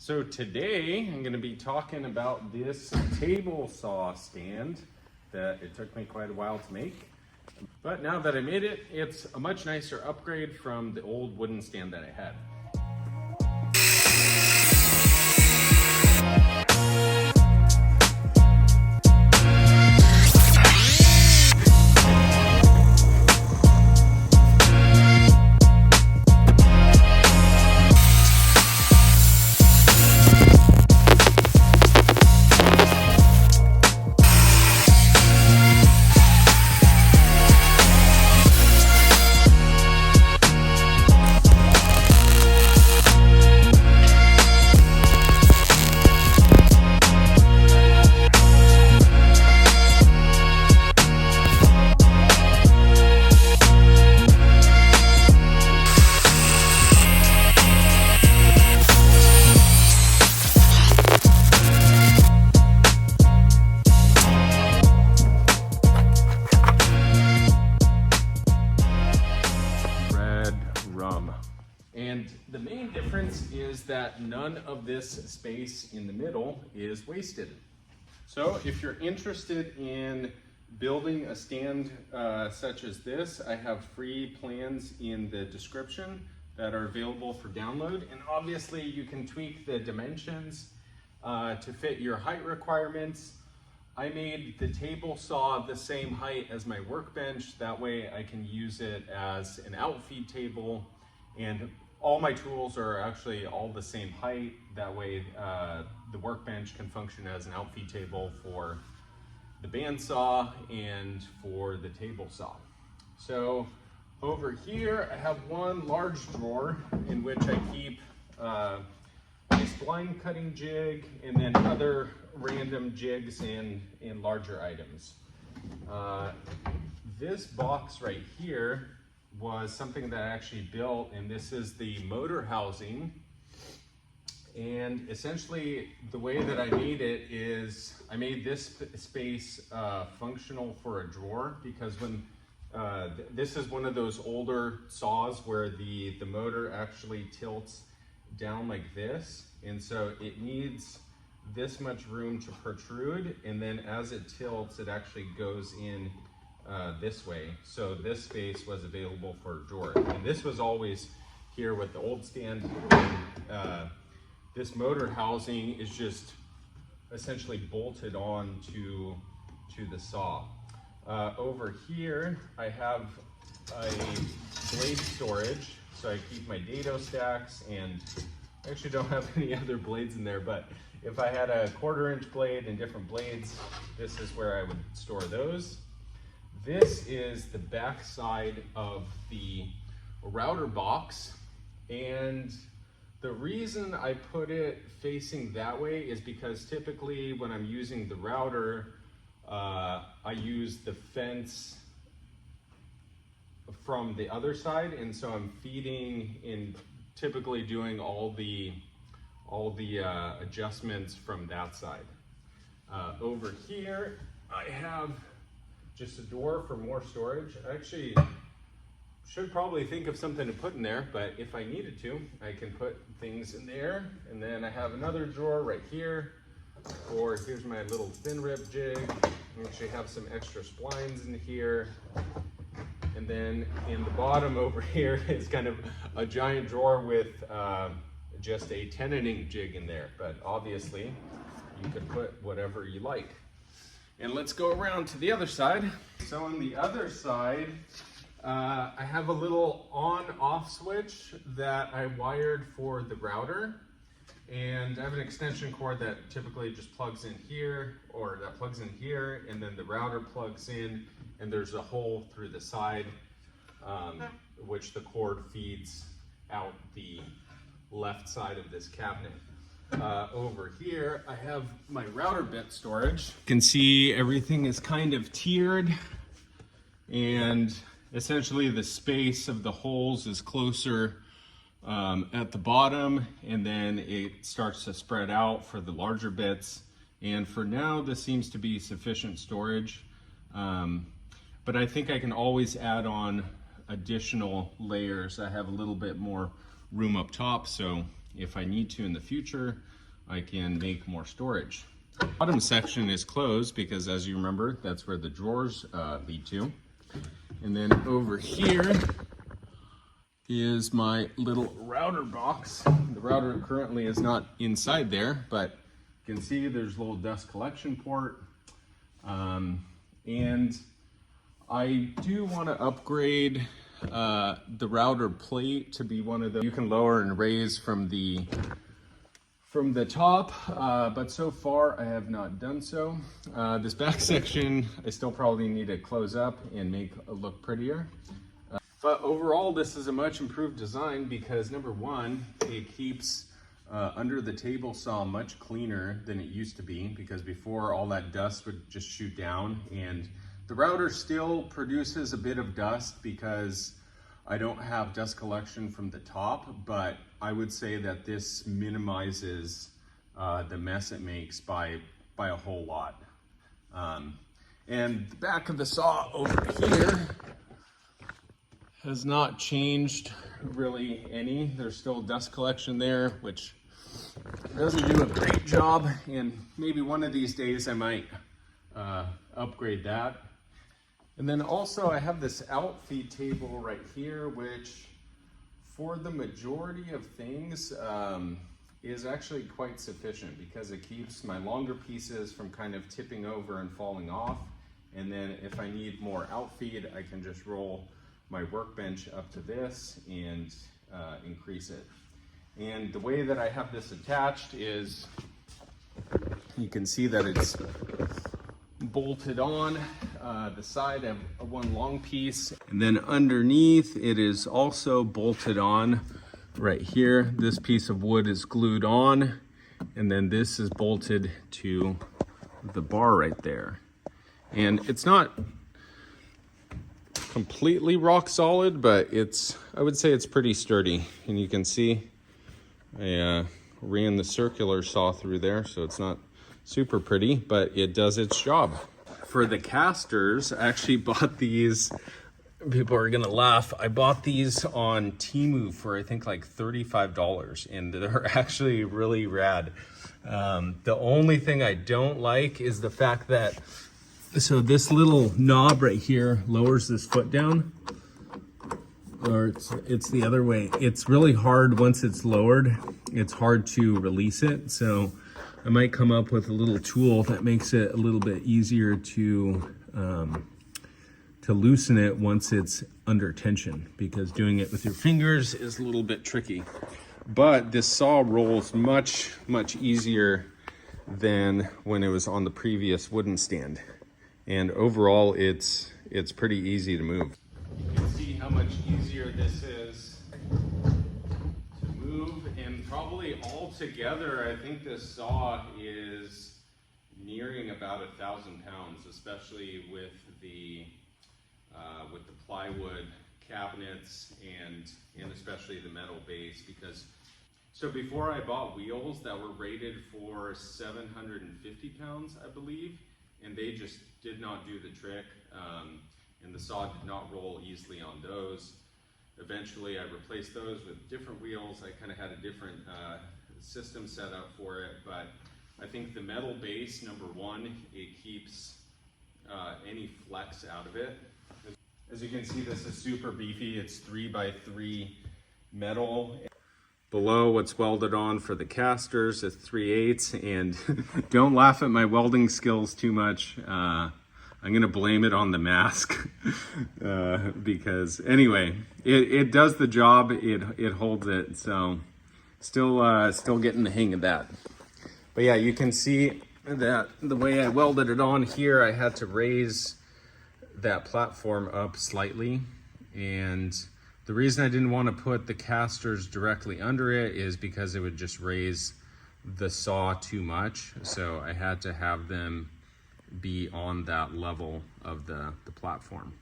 So today I'm going to be talking about this table saw stand that it took me quite a while to make. But now that I made it, it's a much nicer upgrade from the old wooden stand that I had. And the main difference is that none of this space in the middle is wasted. So if you're interested in building a stand such as this, I have free plans in the description that are available for download. And obviously you can tweak the dimensions to fit your height requirements. I made the table saw the same height as my workbench. That way I can use it as an outfeed table, and all my tools are actually all the same height. That way the workbench can function as an outfeed table for the bandsaw and for the table saw. So over here I have one large drawer in which I keep a spline cutting jig and then other random jigs and larger items. This box right here was something that I actually built, and this is the motor housing. And essentially the way that I made it is I made this space functional for a drawer, because when this is one of those older saws where the motor actually tilts down like this, and so it needs this much room to protrude, and then as it tilts it actually goes in this way. So this space was available for a drawer, and this was always here with the old stand. This motor housing is just essentially bolted on to the saw. Over here I have a blade storage, so I keep my dado stacks, and I actually don't have any other blades in there, but if I had a 1/4 inch blade and different blades, this is where I would store those. This is the back side of the router box, and the reason I put it facing that way is because typically when I'm using the router, I use the fence from the other side, and so I'm feeding and typically doing all the adjustments from that side. Over here I have just a door for more storage. I actually should probably think of something to put in there, but if I needed to, I can put things in there. And then I have another drawer right here, or here's my little thin rib jig. I actually have some extra splines in here. And then in the bottom over here is kind of a giant drawer with just a tenoning jig in there, but obviously you can put whatever you like. And let's go around to the other side. So on the other side, I have a little on-off switch that I wired for the router. And I have an extension cord that typically just plugs in here, or that plugs in here, and then the router plugs in, and there's a hole through the side, which the cord feeds out the left side of this cabinet. Over here I have my router bit storage. You can see everything is kind of tiered, and essentially the space of the holes is closer at the bottom, and then it starts to spread out for the larger bits. And for now this seems to be sufficient storage, but I think I can always add on additional layers. I have a little bit more room up top, so if I need to in the future, I can make more storage. The bottom section is closed because, as you remember, that's where the drawers lead to. And then over here is my little router box. The router currently is not inside there, but you can see there's a little dust collection port. And I do want to upgrade the router plate to be one of the, you can lower and raise from the top, but so far I have not done so. This back section I still probably need to close up and make it look prettier. But overall, this is a much improved design because, number one, it keeps under the table saw much cleaner than it used to be, because before all that dust would just shoot down. And the router still produces a bit of dust because I don't have dust collection from the top, but I would say that this minimizes the mess it makes by a whole lot. And the back of the saw over here has not changed really any. There's still dust collection there, which doesn't do a great job, and maybe one of these days I might upgrade that. And then also I have this Outfeed table right here, which for the majority of things is actually quite sufficient because it keeps my longer pieces from kind of tipping over and falling off. And then if I need more Outfeed, I can just roll my workbench up to this and increase it. And the way that I have this attached is, you can see that it's bolted on the side of one long piece, and then underneath it is also bolted on right here. This piece of wood is glued on, and then this is bolted to the bar right there. And it's not completely rock solid, but I would say it's pretty sturdy. And you can see I ran the circular saw through there, so it's not super pretty, but it does its job. For the casters, I actually bought these. People are gonna laugh. I bought these on Temu for I think like $35, and they're actually really rad. The only thing I don't like is the fact that, so this little knob right here lowers this foot down, or it's the other way. It's really hard once it's lowered. It's hard to release it. So I might come up with a little tool that makes it a little bit easier to loosen it once it's under tension, because doing it with your fingers is a little bit tricky. But this saw rolls much easier than when it was on the previous wooden stand. And overall, it's pretty easy to move. You can see how much easier this is to move, and probably all together, I think this saw is nearing about 1,000 pounds, especially with the plywood cabinets and especially the metal base. Because so before I bought wheels that were rated for 750 pounds, I believe, and they just did not do the trick, and the saw did not roll easily on those. Eventually I replaced those with different wheels. I kind of had a different system set up for it, but I think the metal base, number one, it keeps any flex out of it. As you can see, this is super beefy. It's 3x3 metal. Below, what's welded on for the casters is 3/8, and don't laugh at my welding skills too much. I'm gonna blame it on the mask because anyway, it does the job. It holds it. So still getting the hang of that. But yeah, you can see that the way I welded it on here, I had to raise that platform up slightly, and the reason I didn't want to put the casters directly under it is because it would just raise the saw too much. So I had to have them be on that level of the platform.